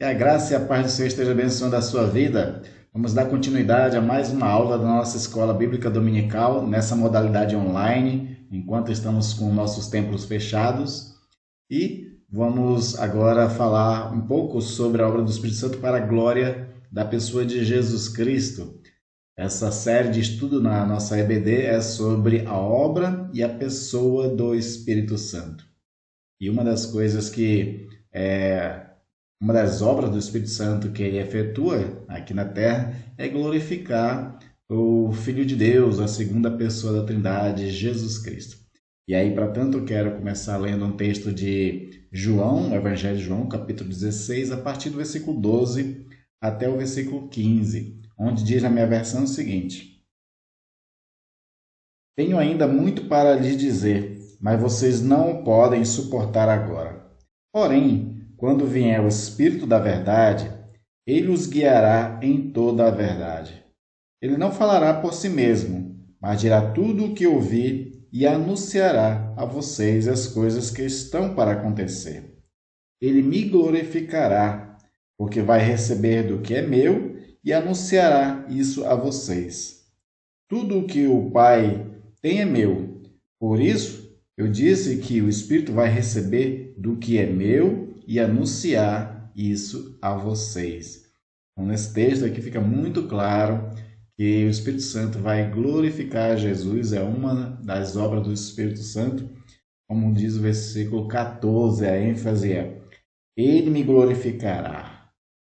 Que a graça e a paz do Senhor esteja abençoando a sua vida. Vamos dar continuidade a mais uma aula da nossa Escola Bíblica Dominical, nessa modalidade online, enquanto estamos com nossos templos fechados. E vamos agora falar um pouco sobre a obra do Espírito Santo para a glória da pessoa de Jesus Cristo. Essa série de estudo na nossa EBD é sobre a obra e a pessoa do Espírito Santo. E uma das coisas uma das obras do Espírito Santo que ele efetua aqui na terra é glorificar o Filho de Deus, a segunda pessoa da Trindade, Jesus Cristo. E aí, para tanto, eu quero começar lendo um texto de João, o Evangelho de João, capítulo 16, a partir do versículo 12 até o versículo 15, onde diz na minha versão o seguinte: Tenho ainda muito para lhes dizer, mas vocês não o podem suportar agora. Porém, quando vier o Espírito da Verdade, ele os guiará em toda a verdade. Ele não falará por si mesmo, mas dirá tudo o que ouvir e anunciará a vocês as coisas que estão para acontecer. Ele me glorificará, porque vai receber do que é meu e anunciará isso a vocês. Tudo o que o Pai tem é meu. Por isso, eu disse que o Espírito vai receber do que é meu e anunciar isso a vocês. Então, nesse texto aqui fica muito claro que o Espírito Santo vai glorificar Jesus, é uma das obras do Espírito Santo, como diz o versículo 14, a ênfase é: Ele me glorificará.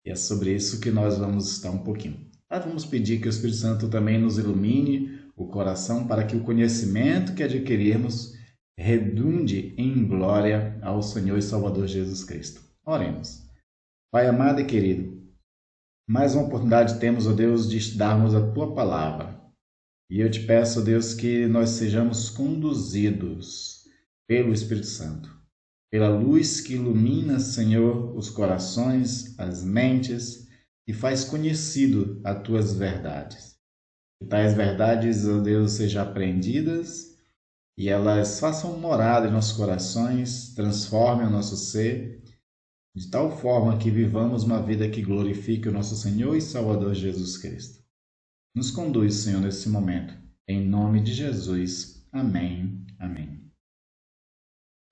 E é sobre isso que nós vamos estar um pouquinho. Mas vamos pedir que o Espírito Santo também nos ilumine o coração para que o conhecimento que adquirirmos redunde em glória ao Senhor e Salvador Jesus Cristo. Oremos. Pai amado e querido, mais uma oportunidade temos, ó Deus, de estudarmos a Tua Palavra. E eu te peço, ó Deus, que nós sejamos conduzidos pelo Espírito Santo, pela luz que ilumina, Senhor, os corações, as mentes e faz conhecido as Tuas verdades. Que tais verdades, ó Deus, sejam aprendidas e elas façam morada em nossos corações, transformem o nosso ser, de tal forma que vivamos uma vida que glorifique o nosso Senhor e Salvador Jesus Cristo. Nos conduz, Senhor, nesse momento. Em nome de Jesus. Amém. Amém.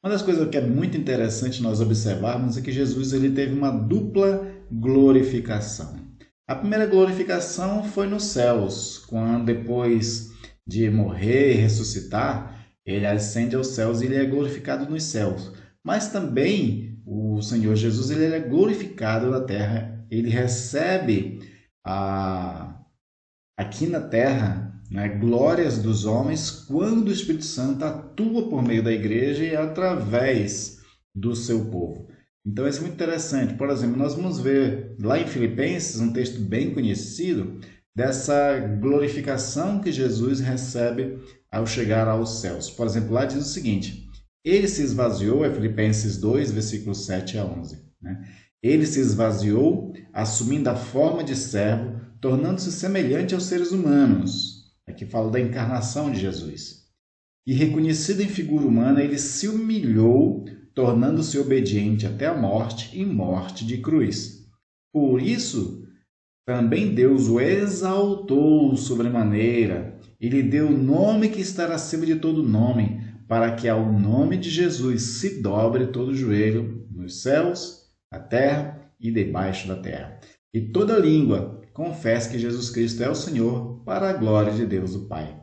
Uma das coisas que é muito interessante nós observarmos é que Jesus ele teve uma dupla glorificação. A primeira glorificação foi nos céus, quando depois de morrer e ressuscitar, ele ascende aos céus e ele é glorificado nos céus. Mas também o Senhor Jesus ele é glorificado na terra, ele recebe aqui na terra, né, glórias dos homens quando o Espírito Santo atua por meio da igreja e através do seu povo. Então isso é muito interessante. Por exemplo, nós vamos ver lá em Filipenses um texto bem conhecido dessa glorificação que Jesus recebe ao chegar aos céus. Por exemplo, lá diz o seguinte: ele se esvaziou, é Filipenses 2, versículos 7 a 11. Né? Ele se esvaziou, assumindo a forma de servo, tornando-se semelhante aos seres humanos. Aqui fala da encarnação de Jesus. E reconhecido em figura humana, ele se humilhou, tornando-se obediente até a morte e morte de cruz. Por isso, também Deus o exaltou sobremaneira e lhe deu o nome que está acima de todo nome, para que ao nome de Jesus se dobre todo o joelho nos céus, na terra e debaixo da terra. E toda língua confesse que Jesus Cristo é o Senhor, para a glória de Deus o Pai.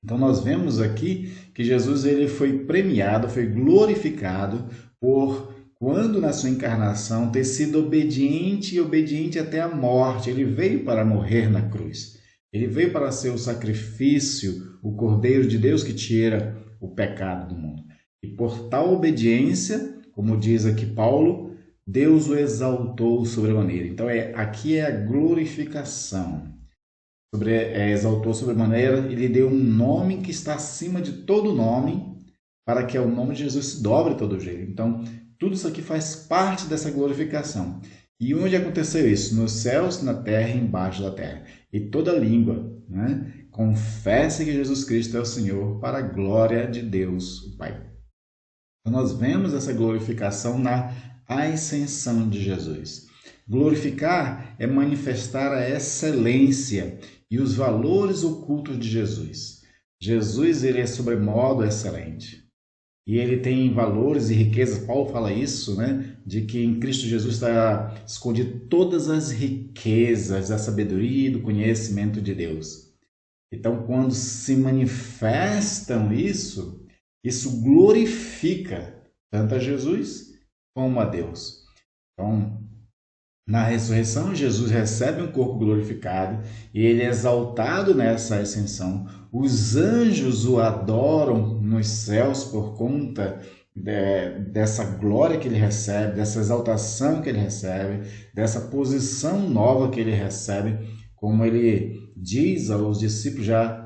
Então nós vemos aqui que Jesus ele foi premiado, foi glorificado por, quando na sua encarnação, ter sido obediente e obediente até a morte. Ele veio para morrer na cruz. Ele veio para ser o sacrifício, o Cordeiro de Deus que tira o pecado do mundo. E por tal obediência, como diz aqui Paulo, Deus o exaltou sobremaneira. Então aqui é a glorificação. Exaltou sobremaneira, ele deu um nome que está acima de todo nome, para que ao nome de Jesus se dobre todo o joelho. Então, tudo isso aqui faz parte dessa glorificação. E onde aconteceu isso? Nos céus, na terra e embaixo da terra. E toda língua, né, confesse que Jesus Cristo é o Senhor, para a glória de Deus, o Pai. Então, nós vemos essa glorificação na ascensão de Jesus. Glorificar é manifestar a excelência e os valores ocultos de Jesus. Jesus, ele é sobremodo excelente. E ele tem valores e riquezas. Paulo fala isso, né? De que em Cristo Jesus está escondido todas as riquezas da sabedoria e do conhecimento de Deus. Então, quando se manifestam isso glorifica tanto a Jesus como a Deus. Então, na ressurreição, Jesus recebe um corpo glorificado e ele é exaltado nessa ascensão. Os anjos o adoram nos céus por conta dessa glória que ele recebe, dessa exaltação que ele recebe, dessa posição nova que ele recebe, como ele diz aos discípulos já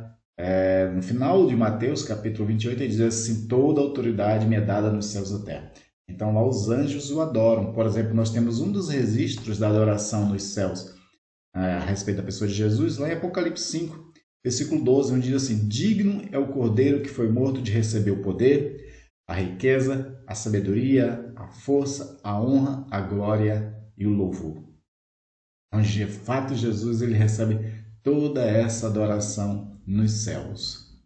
no final de Mateus, capítulo 28, ele diz assim: toda autoridade me é dada nos céus e na terra. Então lá os anjos o adoram. Por exemplo, nós temos um dos registros da adoração nos céus a respeito da pessoa de Jesus, lá em Apocalipse 5, versículo 12, onde diz assim: digno é o Cordeiro que foi morto de receber o poder, a riqueza, a sabedoria, a força, a honra, a glória e o louvor. Então, de fato, Jesus ele recebe toda essa adoração nos céus.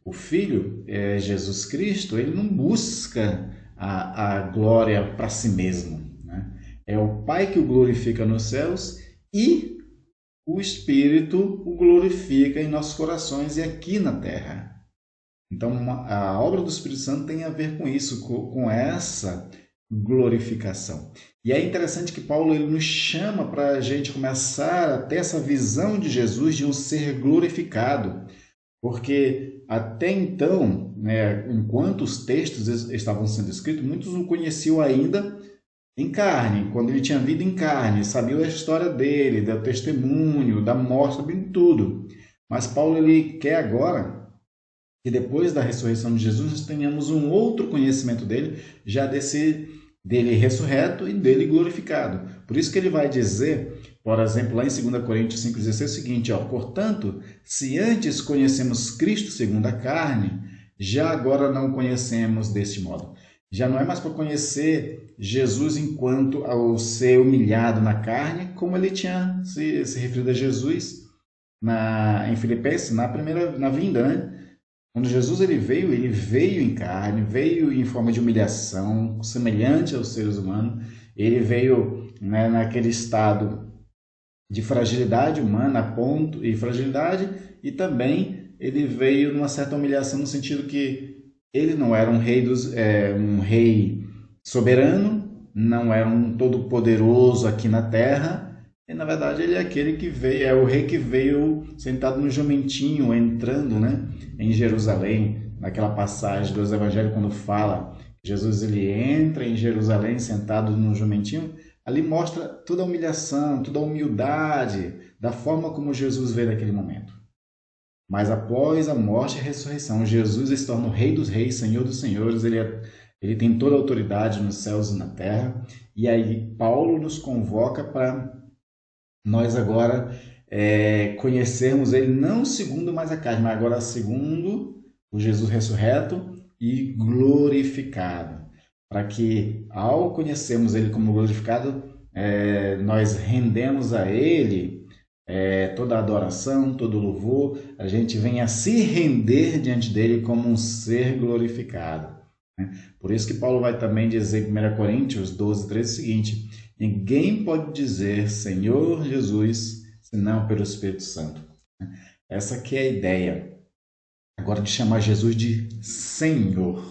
O Filho, Jesus Cristo, ele não busca a glória para si mesmo. É o Pai que o glorifica nos céus e o Espírito o glorifica em nossos corações e aqui na terra. Então, a obra do Espírito Santo tem a ver com isso, com essa glorificação. E é interessante que Paulo ele nos chama para a gente começar a ter essa visão de Jesus de um ser glorificado. Porque até então, enquanto os textos estavam sendo escritos, muitos o conheciam ainda em carne, quando ele tinha vida em carne, sabiam a história dele, do testemunho, da morte, sabiam tudo. Mas Paulo ele quer agora que depois da ressurreição de Jesus nós tenhamos um outro conhecimento dele, já dele ressurreto e dele glorificado. Por isso que ele vai dizer, por exemplo, lá em 2 Coríntios 5,16, o seguinte: portanto, se antes conhecemos Cristo segundo a carne, já agora não conhecemos deste modo. Já não é mais para conhecer Jesus enquanto ao ser humilhado na carne, como ele tinha se referido a Jesus em Filipenses, na vinda, né? Quando Jesus ele veio em carne, veio em forma de humilhação, semelhante aos seres humanos. Ele veio naquele estado de fragilidade humana, e também ele veio numa certa humilhação no sentido que ele não era um rei soberano, não era um todo-poderoso aqui na terra. E, na verdade, ele é aquele que veio, é o rei que veio sentado no jumentinho, entrando em Jerusalém, naquela passagem dos evangelhos, quando fala que Jesus ele entra em Jerusalém sentado no jumentinho, ali mostra toda a humilhação, toda a humildade da forma como Jesus veio naquele momento. Mas após a morte e a ressurreição, Jesus se torna o Rei dos Reis, Senhor dos Senhores, ele tem toda a autoridade nos céus e na terra, e aí Paulo nos convoca para nós agora conhecermos ele não segundo mais a carne, mas agora segundo o Jesus ressurreto e glorificado. Para que, ao conhecermos ele como glorificado, nós rendemos a ele toda a adoração, todo o louvor, a gente venha se render diante dele como um ser glorificado. Por isso que Paulo vai também dizer em 1 Coríntios 12, 13 o seguinte: ninguém pode dizer Senhor Jesus, senão pelo Espírito Santo. Essa aqui é a ideia. Agora de chamar Jesus de Senhor,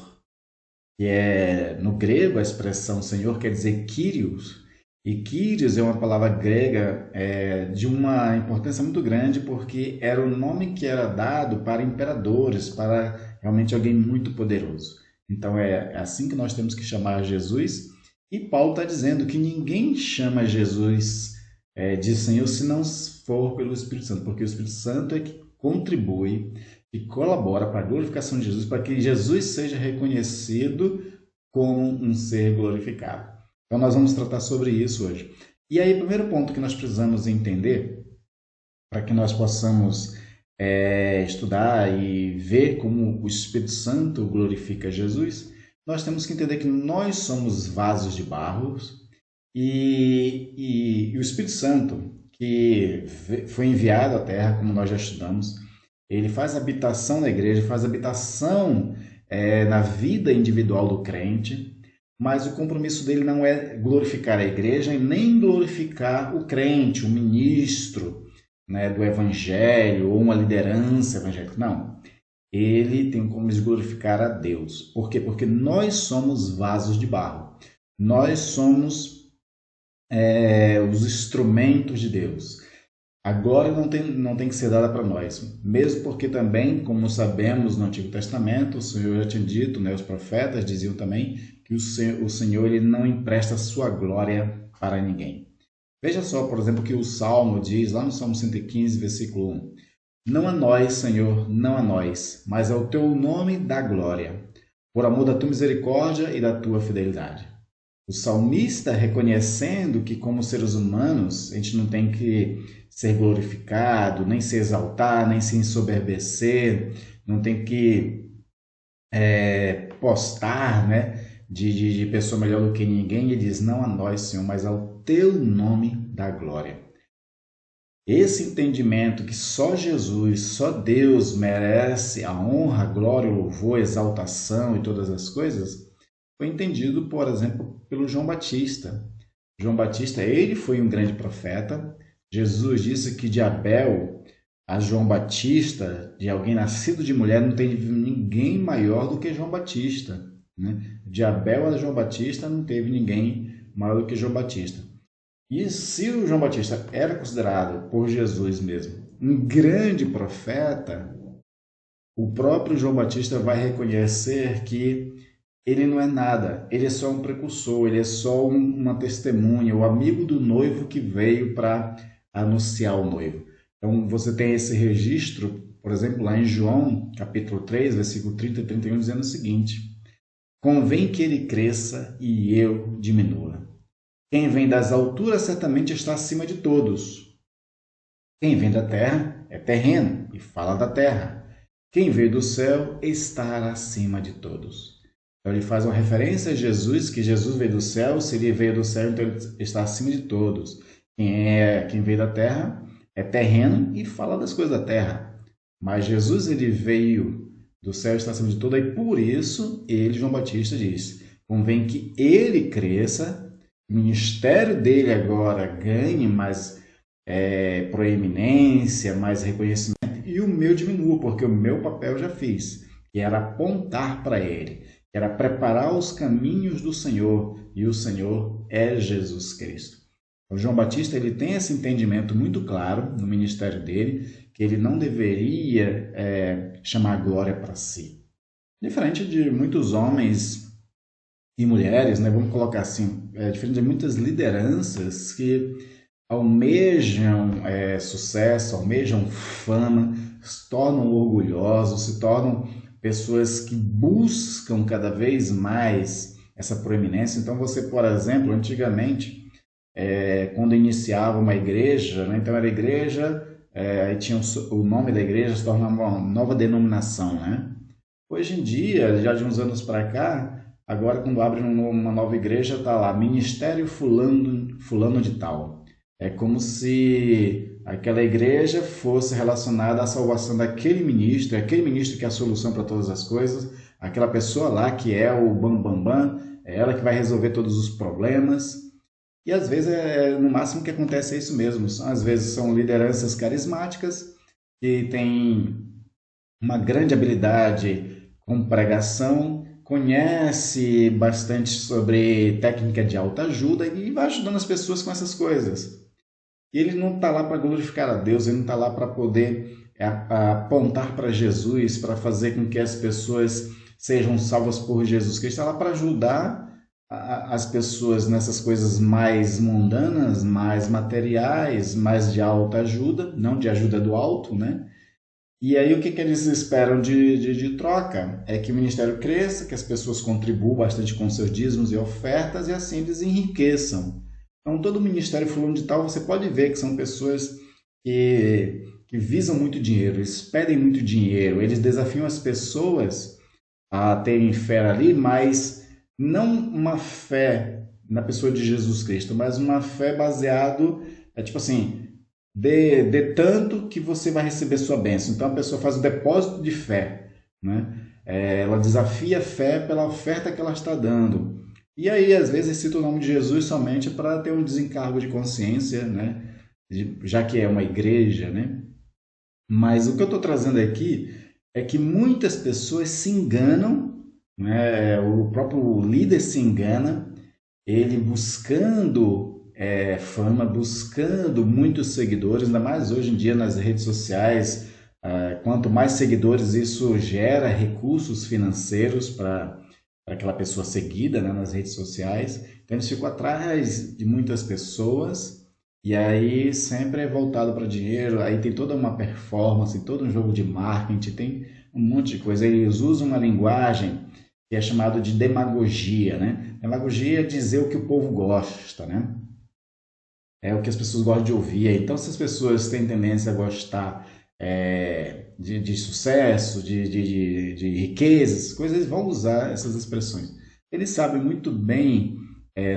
que no grego a expressão Senhor quer dizer Kyrios, e Kyrios é uma palavra grega de uma importância muito grande, porque era o nome que era dado para imperadores, para realmente alguém muito poderoso. Então é assim que nós temos que chamar Jesus. E Paulo está dizendo que ninguém chama Jesus de Senhor se não for pelo Espírito Santo, porque o Espírito Santo é que contribui e colabora para a glorificação de Jesus, para que Jesus seja reconhecido como um ser glorificado. Então nós vamos tratar sobre isso hoje. E aí o primeiro ponto que nós precisamos entender, para que nós possamos estudar e ver como o Espírito Santo glorifica Jesus, nós temos que entender que nós somos vasos de barro E o Espírito Santo, que foi enviado à Terra, como nós já estudamos, ele faz habitação na igreja, faz habitação na vida individual do crente, mas o compromisso dele não é glorificar a igreja e nem glorificar o crente, o ministro, né, do evangelho ou uma liderança evangélica. Não. Ele tem como glorificar a Deus. Por quê? Porque nós somos vasos de barro. Nós somos os instrumentos de Deus. A glória não tem que ser dada para nós, mesmo porque também, como sabemos no Antigo Testamento, o Senhor já tinha dito, né, os profetas diziam também que o Senhor ele não empresta a sua glória para ninguém. Veja só, por exemplo, que o Salmo diz, lá no Salmo 115, versículo 1, não a nós, Senhor, não a nós, mas ao teu nome dá glória, por amor da tua misericórdia e da tua fidelidade. O salmista reconhecendo que, como seres humanos, a gente não tem que ser glorificado, nem se exaltar, nem se ensoberbecer, não tem que postar, né, de pessoa melhor do que ninguém. Ele diz, não a nós, Senhor, mas ao teu nome da glória. Esse entendimento que só Jesus, só Deus merece a honra, a glória, o louvor, a exaltação e todas as coisas, foi entendido, por exemplo, pelo João Batista. João Batista, ele foi um grande profeta. Jesus disse que de Abel a João Batista, de alguém nascido de mulher, não teve ninguém maior do que João Batista, né? De Abel a João Batista não teve ninguém maior do que João Batista. E se o João Batista era considerado por Jesus mesmo um grande profeta, o próprio João Batista vai reconhecer que ele não é nada, ele é só um precursor, ele é só uma testemunha, o amigo do noivo que veio para anunciar o noivo. Então você tem esse registro, por exemplo, lá em João, capítulo 3, versículo 30 e 31, dizendo o seguinte: convém que ele cresça e eu diminua. Quem vem das alturas certamente está acima de todos. Quem vem da terra é terreno e fala da terra. Quem veio do céu está acima de todos. Então ele faz uma referência a Jesus, que Jesus veio do céu, se ele veio do céu, então ele está acima de todos. Quem veio da terra é terreno e fala das coisas da terra. Mas Jesus ele veio do céu, está acima de tudo, e por isso ele, João Batista, diz: convém que ele cresça, o ministério dele agora ganhe mais proeminência, mais reconhecimento, e o meu diminua, porque o meu papel eu já fiz, que era apontar para ele, que era preparar os caminhos do Senhor, e o Senhor é Jesus Cristo. O João Batista ele tem esse entendimento muito claro no ministério dele, que ele não deveria chamar glória para si. Diferente de muitos homens e mulheres, né, vamos colocar assim, diferente de muitas lideranças que almejam sucesso, almejam fama, se tornam orgulhosos, se tornam pessoas que buscam cada vez mais essa proeminência. Então você, por exemplo, antigamente, quando iniciava uma igreja, né, então era igreja, aí tinha o nome da igreja se tornava uma nova denominação, né? Hoje em dia, já de uns anos para cá, agora quando abre uma nova igreja, está lá, Ministério fulano de tal. É como se aquela igreja fosse relacionada à salvação daquele ministro, aquele ministro que é a solução para todas as coisas, aquela pessoa lá que é o bambambam, é ela que vai resolver todos os problemas. E às vezes, no máximo que acontece é isso mesmo. Às vezes são lideranças carismáticas que têm uma grande habilidade com pregação, conhece bastante sobre técnica de autoajuda e vai ajudando as pessoas com essas coisas. E ele não está lá para glorificar a Deus, ele não está lá para poder apontar para Jesus, para fazer com que as pessoas sejam salvas por Jesus Cristo. Está lá para ajudar as pessoas nessas coisas mais mundanas, mais materiais, mais de autoajuda, não de ajuda do alto, né? E aí o que eles esperam de troca? É que o ministério cresça, que as pessoas contribuam bastante com seus dízimos e ofertas e assim eles enriqueçam. Então todo ministério fulano de tal, você pode ver que são pessoas que visam muito dinheiro, eles pedem muito dinheiro, eles desafiam as pessoas a terem fé ali, mas não uma fé na pessoa de Jesus Cristo, mas uma fé baseado, tipo assim, de tanto que você vai receber sua bênção. Então a pessoa faz o depósito de fé, né? Ela desafia a fé pela oferta que ela está dando. E aí, às vezes, cita o nome de Jesus somente para ter um desencargo de consciência, né? Já que é uma igreja, né? Mas o que eu estou trazendo aqui é que muitas pessoas se enganam, né? O próprio líder se engana, ele buscando fama, buscando muitos seguidores, ainda mais hoje em dia nas redes sociais. Quanto mais seguidores, isso gera recursos financeiros para aquela pessoa seguida, né, nas redes sociais. Então eles ficam atrás de muitas pessoas e aí sempre é voltado para dinheiro. Aí tem toda uma performance, todo um jogo de marketing, tem um monte de coisa. Eles usam uma linguagem que é chamado de demagogia, né? Demagogia é dizer o que o povo gosta, né? É o que as pessoas gostam de ouvir. Então, se as pessoas têm tendência a gostar de sucesso, de riquezas, coisas, eles vão usar essas expressões. Eles sabem muito bem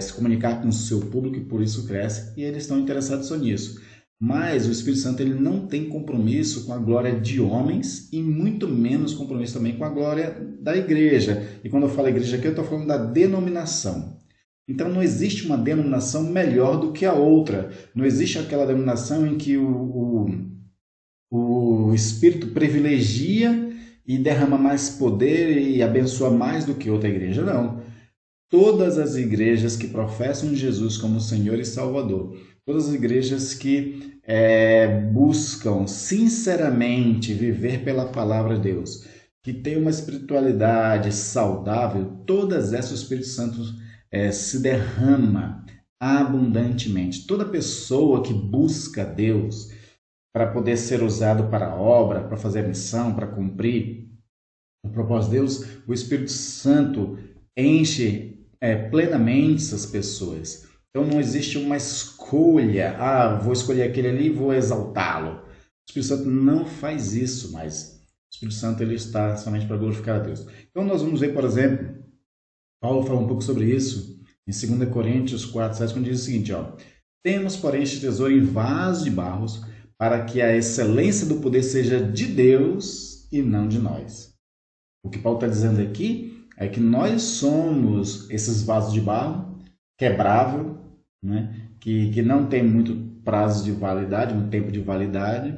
se comunicar com o seu público e por isso cresce, e eles estão interessados só nisso. Mas o Espírito Santo ele não tem compromisso com a glória de homens e muito menos compromisso também com a glória da igreja. E quando eu falo igreja aqui, eu estou falando da denominação. Então não existe uma denominação melhor do que a outra. Não existe aquela denominação em que o Espírito privilegia e derrama mais poder e abençoa mais do que outra igreja. Não. Todas as igrejas que professam Jesus como Senhor e Salvador, todas as igrejas que buscam sinceramente viver pela palavra de Deus, que tem uma espiritualidade saudável, todas essas o Espírito Santo se derrama abundantemente. Toda pessoa que busca Deus para poder ser usado para a obra, para fazer a missão, para cumprir o propósito de Deus, o Espírito Santo enche plenamente essas pessoas. Então não existe uma escolha, vou escolher aquele ali e vou exaltá-lo. O Espírito Santo não faz isso, mas o Espírito Santo ele está somente para glorificar a Deus. Então nós vamos ver, por exemplo, Paulo fala um pouco sobre isso em 2 Coríntios 4, 7, quando diz o seguinte, temos, porém, este tesouro em vasos de barros, para que a excelência do poder seja de Deus e não de nós. O que Paulo está dizendo aqui é que nós somos esses vasos de barro, quebrável, né? que não tem muito prazo de validade, muito tempo de validade.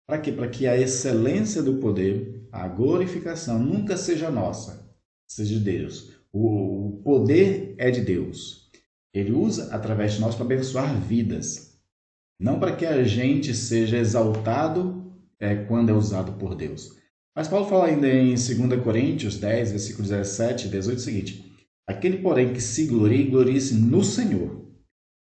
Para quê? Para que a excelência do poder, a glorificação, nunca seja nossa, seja de Deus. O poder é de Deus. Ele usa através de nós para abençoar vidas. Não para que a gente seja exaltado quando é usado por Deus. Mas Paulo fala ainda em 2 Coríntios 10, versículos 17 e 18 o seguinte: aquele, porém, que se glorie, glorie-se no Senhor,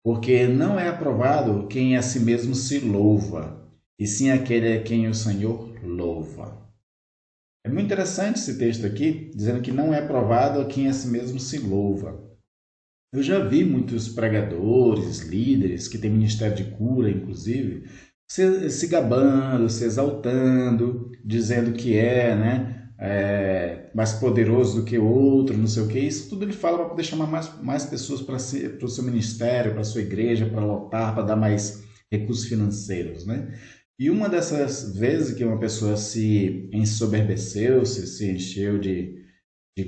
porque não é aprovado quem a si mesmo se louva, e sim aquele a quem o Senhor louva. É muito interessante esse texto aqui, dizendo que não é aprovado quem a si mesmo se louva. Eu já vi muitos pregadores, líderes, que têm ministério de cura, inclusive, se gabando, se exaltando, dizendo que mais poderoso do que o outro, não sei o que. Isso tudo ele fala para poder chamar mais pessoas para o seu ministério, para a sua igreja, para lotar, para dar mais recursos financeiros, né? E uma dessas vezes que uma pessoa se ensoberbeceu, se encheu de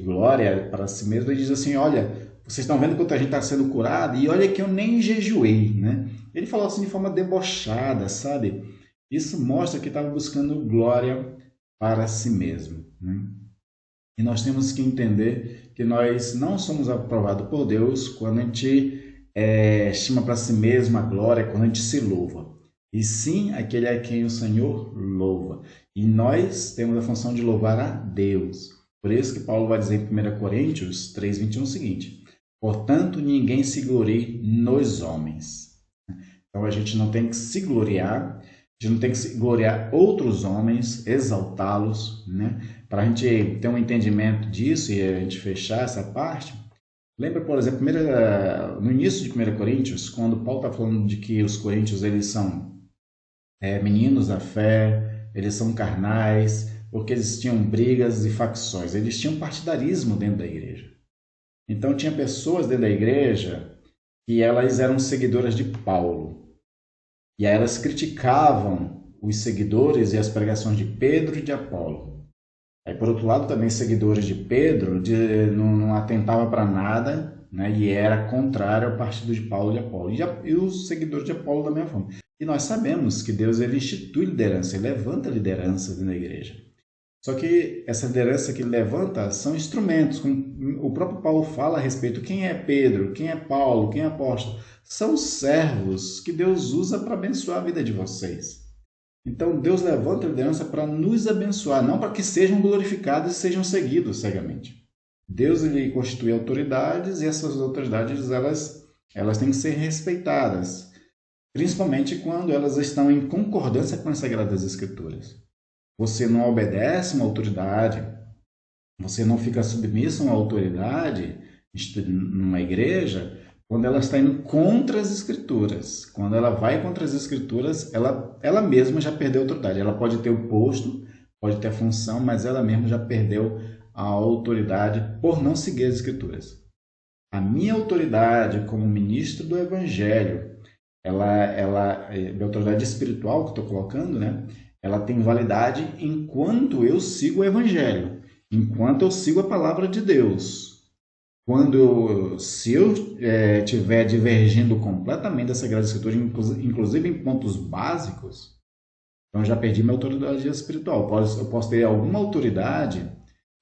glória para si mesmo, ele diz assim, olha, vocês estão vendo quanto a gente está sendo curado e olha que eu nem jejuei, né? Ele falou assim de forma debochada, sabe? Isso mostra que estava buscando glória para si mesmo, né? E nós temos que entender que nós não somos aprovados por Deus quando a gente chama para si mesmo a glória, quando a gente se louva. E sim aquele a quem o Senhor louva. E nós temos a função de louvar a Deus. Por isso que Paulo vai dizer em 1 Coríntios 3:21 o seguinte: portanto, ninguém se glorie nos homens. Então a gente não tem que se gloriar, a gente não tem que se gloriar outros homens, exaltá-los, né? Para a gente ter um entendimento disso e a gente fechar essa parte. Lembra, por exemplo, no início de 1 Coríntios, quando Paulo está falando de que os coríntios eles são meninos da fé, eles são carnais, porque eles tinham brigas e facções, eles tinham partidarismo dentro da igreja. Então tinha pessoas dentro da igreja que elas eram seguidoras de Paulo. E aí elas criticavam os seguidores e as pregações de Pedro e de Apolo. Aí, por outro lado, também seguidores de Pedro não atentavam para nada, né, e era contrário ao partido de Paulo e de Apolo. E os seguidores de Apolo da mesma forma. E nós sabemos que Deus ele institui liderança, ele levanta liderança na igreja. Só que essa liderança que ele levanta são instrumentos. Como o próprio Paulo fala a respeito. Quem é Pedro? Quem é Paulo? Quem é apóstolo? São servos que Deus usa para abençoar a vida de vocês. Então Deus levanta a liderança para nos abençoar, não para que sejam glorificados e sejam seguidos cegamente. Deus ele constitui autoridades e essas autoridades elas têm que ser respeitadas, principalmente quando elas estão em concordância com as Sagradas Escrituras. Você não obedece uma autoridade, você não fica submisso a uma autoridade numa igreja quando ela está indo contra as Escrituras. Quando ela vai contra as Escrituras, ela mesma já perdeu a autoridade. Ela pode ter o posto, pode ter a função, mas ela mesma já perdeu a autoridade por não seguir as Escrituras. A minha autoridade como ministro do Evangelho, minha autoridade espiritual que estou colocando, né? Ela tem validade enquanto eu sigo o Evangelho, enquanto eu sigo a palavra de Deus. Se eu estiver divergindo completamente da Sagrada Escritura, inclusive em pontos básicos, então eu já perdi minha autoridade espiritual. Eu posso ter alguma autoridade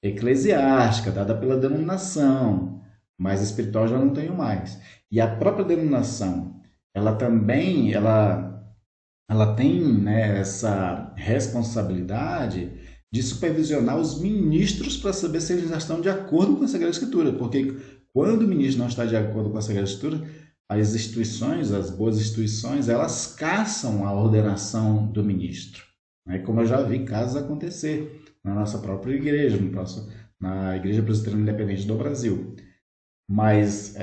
eclesiástica, dada pela denominação, mas espiritual já não tenho mais. E a própria denominação, ela também ela tem, né, essa responsabilidade de supervisionar os ministros para saber se eles já estão de acordo com a Sagrada Escritura. Porque quando o ministro não está de acordo com a Sagrada Escritura, as instituições, as boas instituições, elas caçam a ordenação do ministro. Né? Como eu já vi casos acontecer na nossa própria igreja, na Igreja Presbiteriana Independente do Brasil. Mas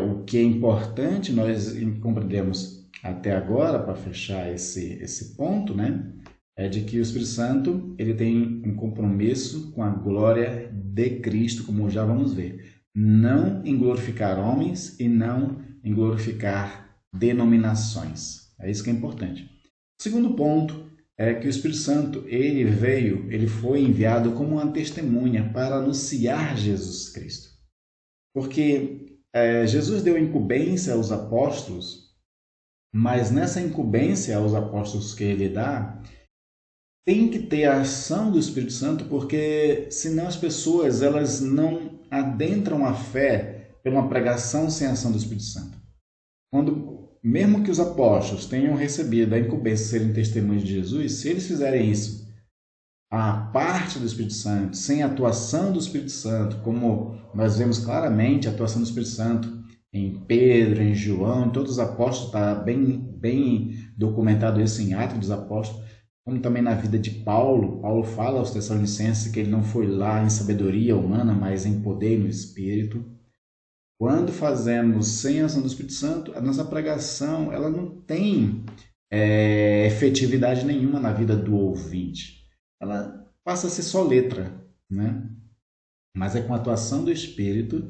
o que é importante nós compreendermos até agora, para fechar esse ponto, né, é de que o Espírito Santo ele tem um compromisso com a glória de Cristo, como já vamos ver. Não em glorificar homens e não em glorificar denominações. É isso que é importante. O segundo ponto é que o Espírito Santo ele foi enviado como uma testemunha para anunciar Jesus Cristo. Porque Jesus deu incumbência aos apóstolos, mas nessa incumbência aos apóstolos que ele dá, tem que ter a ação do Espírito Santo, porque senão as pessoas elas não adentram a fé pela pregação sem a ação do Espírito Santo. Mesmo que os apóstolos tenham recebido a incumbência de serem testemunhas de Jesus, se eles fizerem isso a parte do Espírito Santo, sem a atuação do Espírito Santo, como nós vemos claramente a atuação do Espírito Santo em Pedro, em João, em todos os apóstolos, está bem documentado isso em Atos dos Apóstolos, como também na vida de Paulo. Paulo fala aos Tessalonicenses que ele não foi lá em sabedoria humana, mas em poder e no Espírito. Quando fazemos sem a ação do Espírito Santo, a nossa pregação ela não tem efetividade nenhuma na vida do ouvinte. Ela passa a ser só letra, né? Mas é com a atuação do Espírito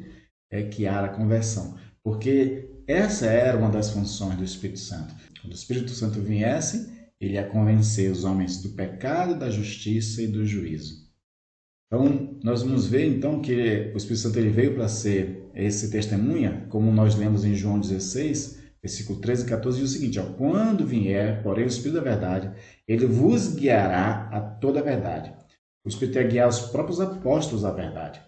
que há a conversão. Porque essa era uma das funções do Espírito Santo. Quando o Espírito Santo viesse, ele ia convencer os homens do pecado, da justiça e do juízo. Então, nós vamos ver então que o Espírito Santo ele veio para ser esse testemunha, como nós lemos em João 16, versículo 13 e 14, diz o seguinte, quando vier, porém, o Espírito da verdade, ele vos guiará a toda a verdade. O Espírito ia guiar os próprios apóstolos à verdade,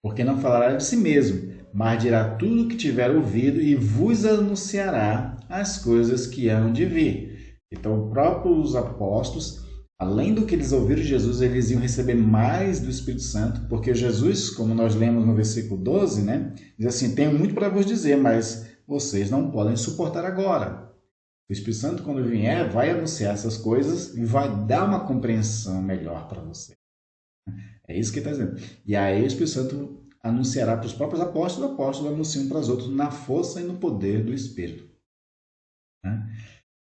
porque não falará de si mesmo, mas dirá tudo o que tiver ouvido e vos anunciará as coisas que hão de vir. Então, os próprios apóstolos, além do que eles ouviram de Jesus, eles iam receber mais do Espírito Santo, porque Jesus, como nós lemos no versículo 12, né, diz assim, tenho muito para vos dizer, mas vocês não podem suportar agora. O Espírito Santo, quando vier, vai anunciar essas coisas e vai dar uma compreensão melhor para você. É isso que ele está dizendo. E aí o Espírito Santo anunciará para os próprios apóstolos, os apóstolos anunciam para os outros na força e no poder do Espírito.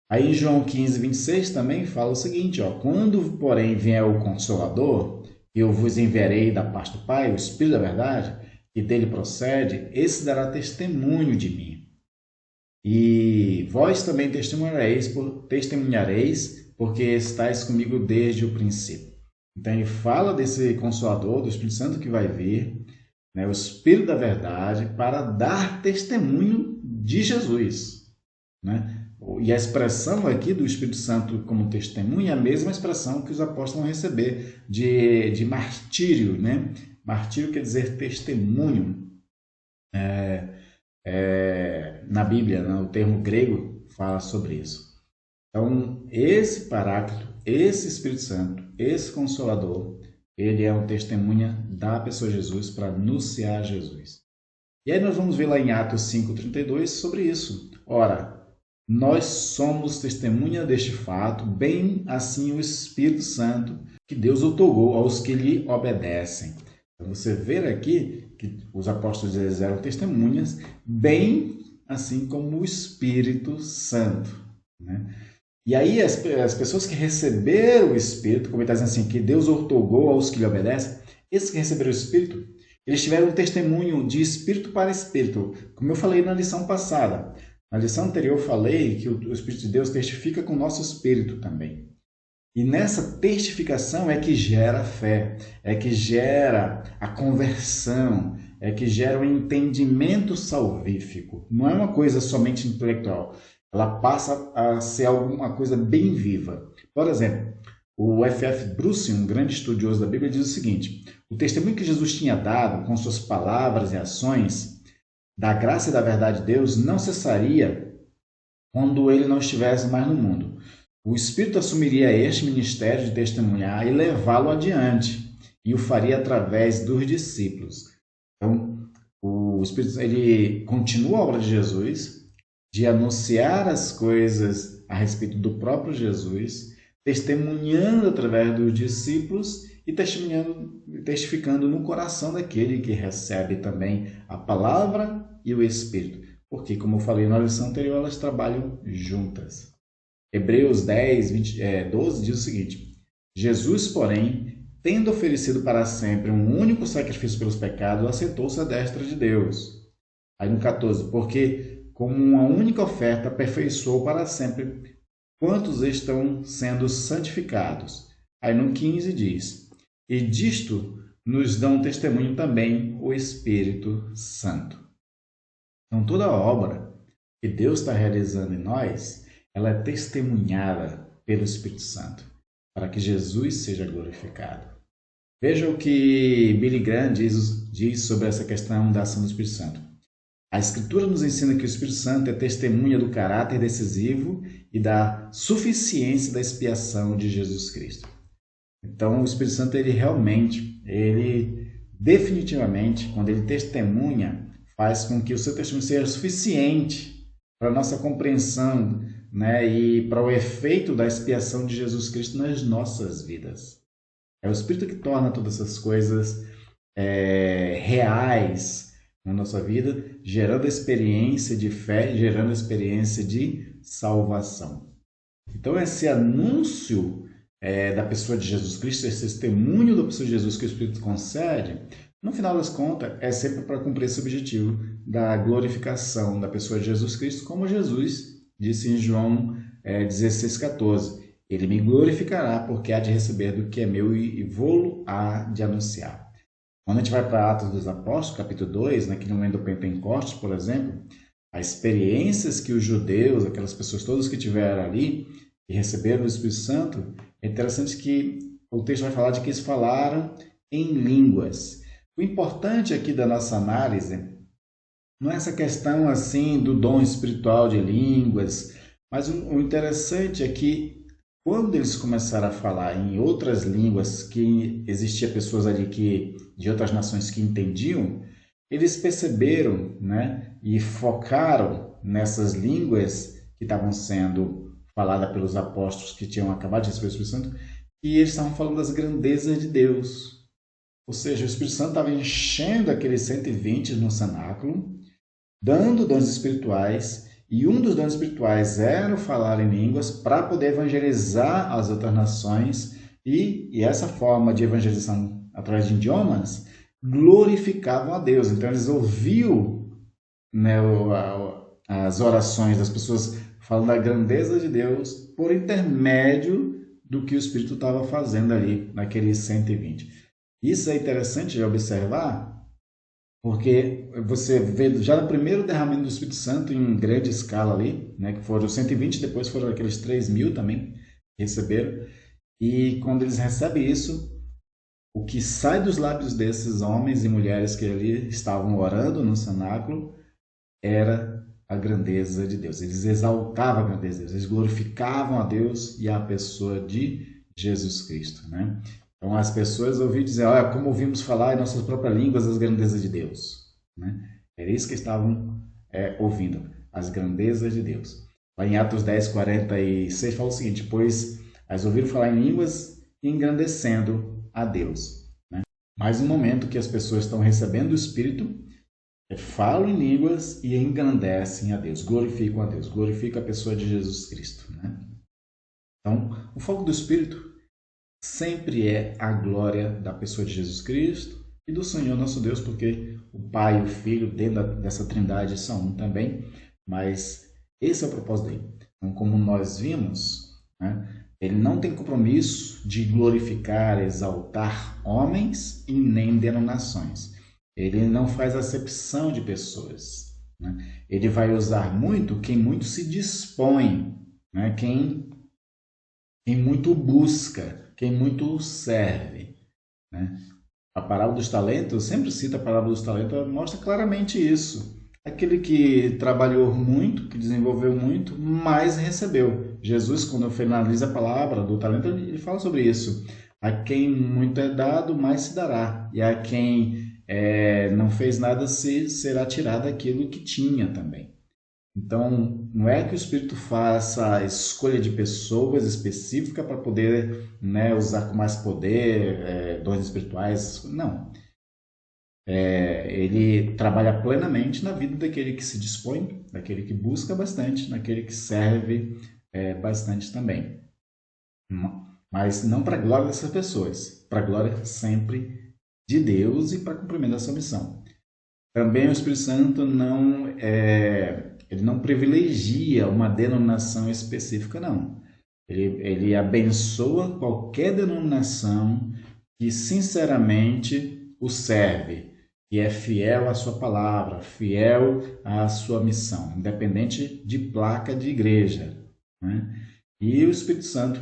Aí em João 15, 26 também fala o seguinte, quando, porém, vier o Consolador, eu vos enviarei da parte do Pai, o Espírito da verdade, que dele procede, esse dará testemunho de mim. E vós também testemunhareis, porque estáis comigo desde o princípio. Então ele fala desse Consolador, do Espírito Santo que vai vir, né, o Espírito da verdade, para dar testemunho de Jesus, né? E a expressão aqui do Espírito Santo como testemunho é a mesma expressão que os apóstolos vão receber de martírio, né? Martírio quer dizer testemunho. Na Bíblia, né, o termo grego fala sobre isso. Então, esse Paráclito, esse Espírito Santo, esse Consolador, ele é um testemunha da pessoa Jesus para anunciar Jesus. E aí nós vamos ver lá em Atos 5,32 sobre isso. Ora, nós somos testemunha deste fato, bem assim o Espírito Santo que Deus outorgou aos que lhe obedecem. Então, você vê aqui que os apóstolos eles eram testemunhas, bem assim como o Espírito Santo, né? E aí as pessoas que receberam o Espírito, como ele está dizendo assim, que Deus outorgou aos que lhe obedecem, esses que receberam o Espírito, eles tiveram um testemunho de Espírito para Espírito, como eu falei na lição passada. Na lição anterior eu falei que o Espírito de Deus testifica com o nosso Espírito também. E nessa testificação é que gera a fé, é que gera a conversão, é que gera o entendimento salvífico. Não é uma coisa somente intelectual, ela passa a ser alguma coisa bem viva. Por exemplo, o F.F. Bruce, um grande estudioso da Bíblia, diz o seguinte: o testemunho que Jesus tinha dado com suas palavras e ações da graça e da verdade de Deus não cessaria quando ele não estivesse mais no mundo. O Espírito assumiria este ministério de testemunhar e levá-lo adiante, e o faria através dos discípulos. Então, o Espírito ele continua a obra de Jesus, de anunciar as coisas a respeito do próprio Jesus, testemunhando através dos discípulos e testificando no coração daquele que recebe também a palavra e o Espírito. Porque, como eu falei na lição anterior, elas trabalham juntas. Hebreus 12 diz o seguinte: Jesus, porém, tendo oferecido para sempre um único sacrifício pelos pecados, assentou-se à destra de Deus. Aí no 14, porque como uma única oferta aperfeiçoou para sempre quantos estão sendo santificados. Aí no 15 diz: e disto nos dão testemunho também o Espírito Santo. Então toda a obra que Deus está realizando em nós, ela é testemunhada pelo Espírito Santo, para que Jesus seja glorificado. Veja o que Billy Graham diz sobre essa questão da ação do Espírito Santo. A Escritura nos ensina que o Espírito Santo é testemunha do caráter decisivo e da suficiência da expiação de Jesus Cristo. Então, o Espírito Santo, ele definitivamente, quando ele testemunha, faz com que o seu testemunho seja suficiente para a nossa compreensão, né, e para o efeito da expiação de Jesus Cristo nas nossas vidas. É o Espírito que torna todas essas coisas reais na nossa vida, gerando experiência de fé, gerando experiência de salvação. Então, esse anúncio da pessoa de Jesus Cristo, esse testemunho da pessoa de Jesus que o Espírito concede, no final das contas, é sempre para cumprir esse objetivo da glorificação da pessoa de Jesus Cristo, como Jesus disse em João 16,14. Ele me glorificará, porque há de receber do que é meu e vou-lo há de anunciar. Quando a gente vai para Atos dos Apóstolos, capítulo 2, naquele momento do Pentecostes, por exemplo, as experiências que os judeus, aquelas pessoas todas que estiveram ali e receberam o Espírito Santo, é interessante que o texto vai falar de que eles falaram em línguas. O importante aqui da nossa análise não é essa questão assim do dom espiritual de línguas, mas o interessante é que quando eles começaram a falar em outras línguas, que existia pessoas ali de outras nações que entendiam, eles perceberam, né, e focaram nessas línguas que estavam sendo faladas pelos apóstolos que tinham acabado de receber o Espírito Santo, e eles estavam falando das grandezas de Deus. Ou seja, o Espírito Santo estava enchendo aqueles 120 no cenáculo, dando dons espirituais, e um dos dons espirituais era o falar em línguas para poder evangelizar as outras nações, e essa forma de evangelização através de idiomas glorificavam a Deus. Então eles ouviam, né, as orações das pessoas falando da grandeza de Deus por intermédio do que o Espírito estava fazendo ali naqueles 120. Isso é interessante de observar, porque você vê já no primeiro derramamento do Espírito Santo em grande escala ali, né, que foram 120, depois foram aqueles 3.000 também que receberam, e quando eles recebem isso, o que sai dos lábios desses homens e mulheres que ali estavam orando no cenáculo era a grandeza de Deus. Eles exaltavam a grandeza de Deus, eles glorificavam a Deus e a pessoa de Jesus Cristo, né? Então as pessoas ouviam dizer, olha, como ouvimos falar em nossas próprias línguas as grandezas de Deus, né? Era isso que estavam ouvindo, as grandezas de Deus. Lá em Atos 10, 46 fala o seguinte, pois as ouviram falar em línguas engrandecendo a Deus, né? Mais um momento que as pessoas estão recebendo o Espírito, falam em línguas e engrandecem a Deus, glorificam a Deus, glorificam a pessoa de Jesus Cristo, né? Então, o foco do Espírito sempre é a glória da pessoa de Jesus Cristo e do Senhor nosso Deus, porque o Pai e o Filho, dentro dessa trindade, são um também, mas esse é o propósito dele. Então, como nós vimos, né, ele não tem compromisso de glorificar, exaltar homens e nem denominações. Ele não faz acepção de pessoas, né? Ele vai usar muito quem muito se dispõe, né? Quem muito busca, quem muito serve, né? A parábola dos talentos, sempre cita a parábola dos talentos, mostra claramente isso. Aquele que trabalhou muito, que desenvolveu muito, mais recebeu. Jesus, quando finaliza a palavra do talento, ele fala sobre isso. A quem muito é dado, mais se dará. E a quem não fez nada, será tirado aquilo que tinha também. Então, não é que o Espírito faça a escolha de pessoas específicas para poder, né, usar com mais poder, dons espirituais. Não. Ele trabalha plenamente na vida daquele que se dispõe, daquele que busca bastante, daquele que serve bastante também. Mas não para a glória dessas pessoas, para a glória sempre de Deus e para cumprimento da sua missão. Também o Espírito Santo ele não privilegia uma denominação específica, não. Ele abençoa qualquer denominação que sinceramente o serve, que é fiel à sua palavra, fiel à sua missão, independente de placa de igreja, né? E o Espírito Santo,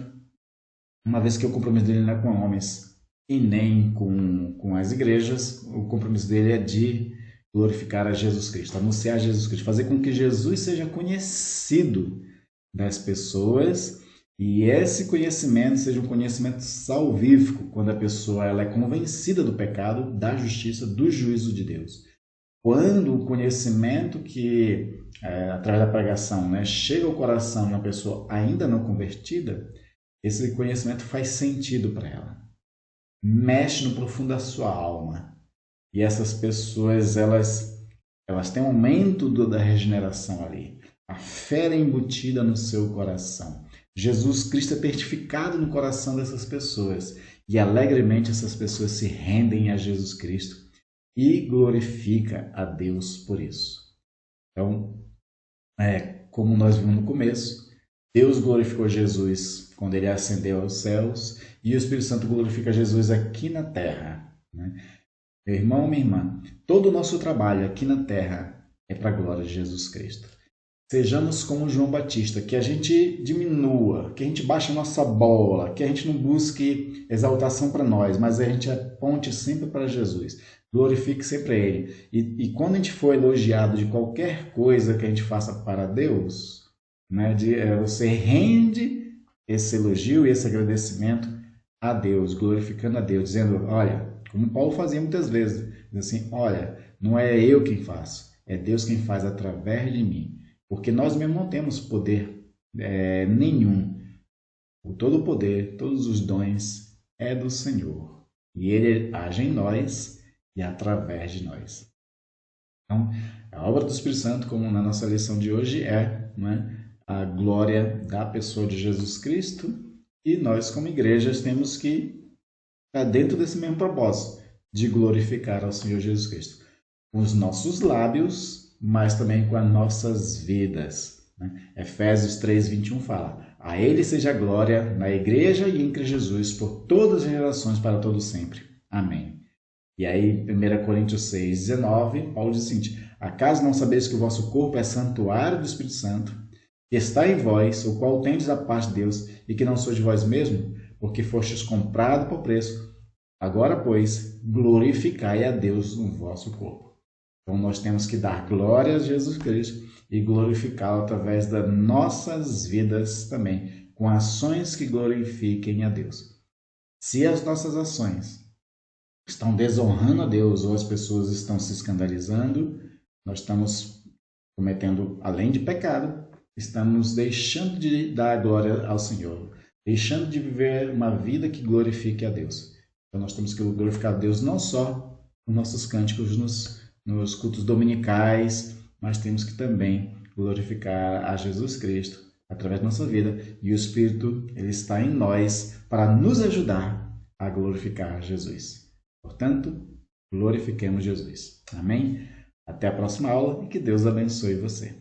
uma vez que o compromisso dele não é com homens e nem com as igrejas, o compromisso dele é de glorificar a Jesus Cristo, anunciar Jesus Cristo, fazer com que Jesus seja conhecido das pessoas e esse conhecimento seja um conhecimento salvífico, quando a pessoa ela é convencida do pecado, da justiça, do juízo de Deus. Quando o conhecimento que, através da pregação, né, chega ao coração de uma pessoa ainda não convertida, esse conhecimento faz sentido para ela, mexe no profundo da sua alma. E essas pessoas, elas têm um aumento da regeneração ali. A fé é embutida no seu coração. Jesus Cristo é testificado no coração dessas pessoas. E alegremente essas pessoas se rendem a Jesus Cristo e glorifica a Deus por isso. Então, como nós vimos no começo, Deus glorificou Jesus quando ele ascendeu aos céus e o Espírito Santo glorifica Jesus aqui na terra, né? Meu irmão, minha irmã, todo o nosso trabalho aqui na terra é para a glória de Jesus Cristo. Sejamos como João Batista, que a gente diminua, que a gente baixe a nossa bola, que a gente não busque exaltação para nós, mas a gente aponte sempre para Jesus, glorifique sempre a Ele. E quando a gente for elogiado de qualquer coisa que a gente faça para Deus, né, você rende esse elogio e esse agradecimento a Deus, glorificando a Deus, dizendo, olha, como Paulo fazia muitas vezes, assim, olha, não é eu quem faço, é Deus quem faz através de mim. Porque nós mesmos não temos poder nenhum. Todo o poder, todos os dons é do Senhor. E Ele age em nós e através de nós. Então, a obra do Espírito Santo, como na nossa lição de hoje, a glória da pessoa de Jesus Cristo. E nós, como igrejas, temos que estar dentro desse mesmo propósito, de glorificar ao Senhor Jesus Cristo. Com os nossos lábios, mas também com as nossas vidas. Efésios 3:21 fala: a Ele seja a glória na igreja e em Cristo Jesus por todas as gerações para todo sempre. Amém. E aí, 1 Coríntios 6:19, Paulo diz o seguinte: acaso não sabeis que o vosso corpo é santuário do Espírito Santo, que está em vós, o qual tendes da parte de Deus, e que não sois de vós mesmo, porque fostes comprado por preço? Agora, pois, glorificai a Deus no vosso corpo. Então, nós temos que dar glória a Jesus Cristo e glorificá-lo através das nossas vidas também, com ações que glorifiquem a Deus. Se as nossas ações estão desonrando a Deus ou as pessoas estão se escandalizando, nós estamos cometendo, além de pecado, estamos deixando de dar glória ao Senhor, deixando de viver uma vida que glorifique a Deus. Então nós temos que glorificar a Deus não só nos nossos cânticos, nos cultos dominicais, mas temos que também glorificar a Jesus Cristo através da nossa vida. E o Espírito, ele está em nós para nos ajudar a glorificar Jesus. Portanto, glorifiquemos Jesus. Amém? Até a próxima aula e que Deus abençoe você.